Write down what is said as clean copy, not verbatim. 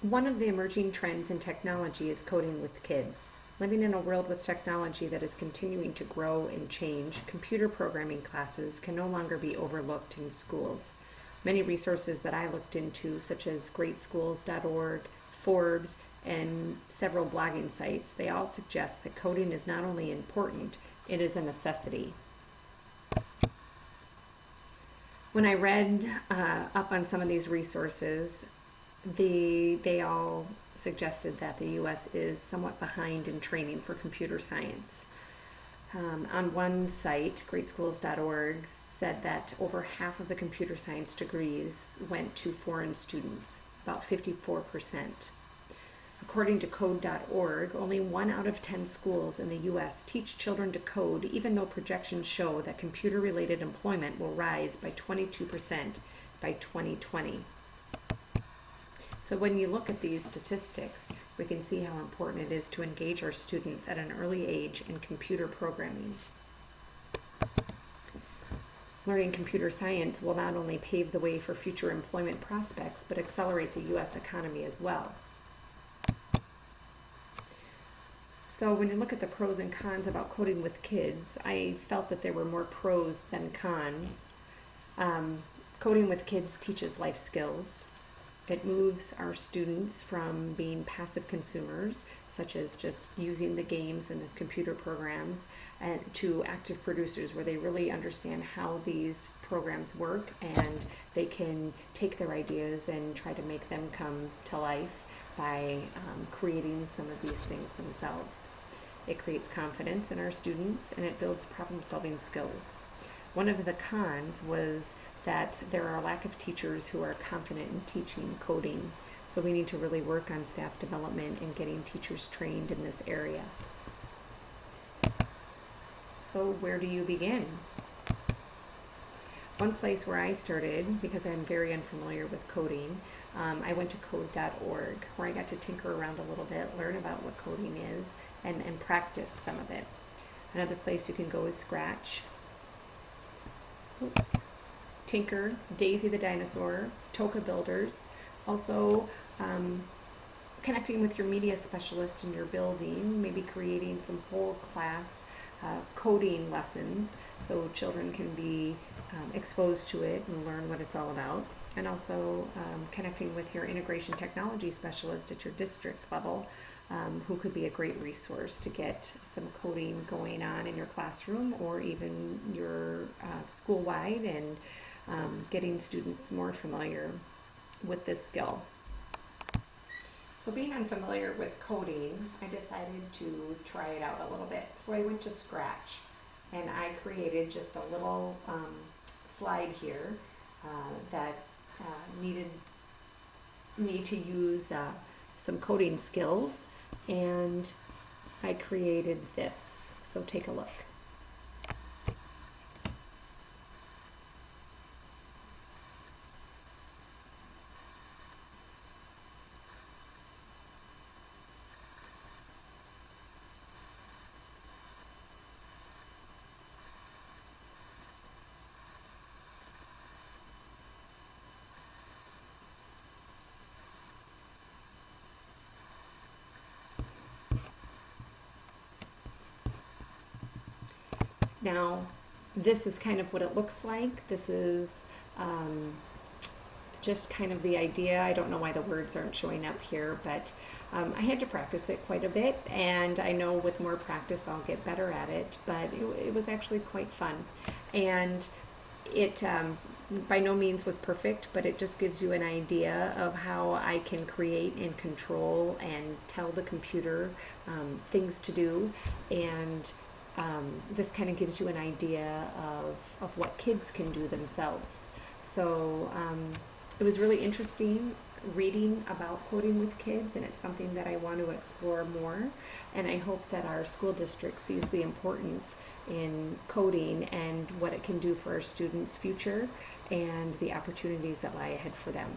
One of the emerging trends in technology is coding with kids. Living in a world with technology that is continuing to grow and change, computer programming classes can no longer be overlooked in schools. Many resources that I looked into, such as greatschools.org, Forbes, and several blogging sites, they all suggest that coding is not only important, it is a necessity. When I read up on some of these resources, they all suggested that the U.S. is somewhat behind in training for computer science. On one site, greatschools.org, said that over half of the computer science degrees went to foreign students, about 54%. According to code.org, only 1 out of 10 schools in the U.S. teach children to code, even though projections show that computer-related employment will rise by 22% by 2020. So when you look at these statistics, we can see how important it is to engage our students at an early age in computer programming. Learning computer science will not only pave the way for future employment prospects, but accelerate the U.S. economy as well. So when you look at the pros and cons about coding with kids, I felt that there were more pros than cons. Coding with kids teaches life skills. It moves our students from being passive consumers, such as just using the games and the computer programs, and to active producers where they really understand how these programs work and they can take their ideas and try to make them come to life by creating some of these things themselves. It creates confidence in our students and it builds problem-solving skills. One of the cons was that there are a lack of teachers who are confident in teaching coding. So we need to really work on staff development and getting teachers trained in this area. So where do you begin? One place where I started, because I'm very unfamiliar with coding, I went to code.org, where I got to tinker around a little bit, learn about what coding is, and practice some of it. Another place you can go is Scratch. Oops. Tinker, Daisy the Dinosaur, Toka Builders. Also, connecting with your media specialist in your building, maybe creating some whole class coding lessons so children can be exposed to it and learn what it's all about. And also connecting with your integration technology specialist at your district level, who could be a great resource to get some coding going on in your classroom or even your school-wide, and getting students more familiar with this skill. So being unfamiliar with coding, I decided to try it out a little bit. So I went to Scratch and I created just a little slide here that needed me to use some coding skills, and I created this. So take a look. Now, this is kind of what it looks like. This is just kind of the idea. I don't know why the words aren't showing up here, but I had to practice it quite a bit, and I know with more practice I'll get better at it, but it was actually quite fun. And it by no means was perfect, but it just gives you an idea of how I can create and control and tell the computer things to do, and this kind of gives you an idea of what kids can do themselves. So it was really interesting reading about coding with kids, and it's something that I want to explore more, and I hope that our school district sees the importance in coding and what it can do for our students' future and the opportunities that lie ahead for them.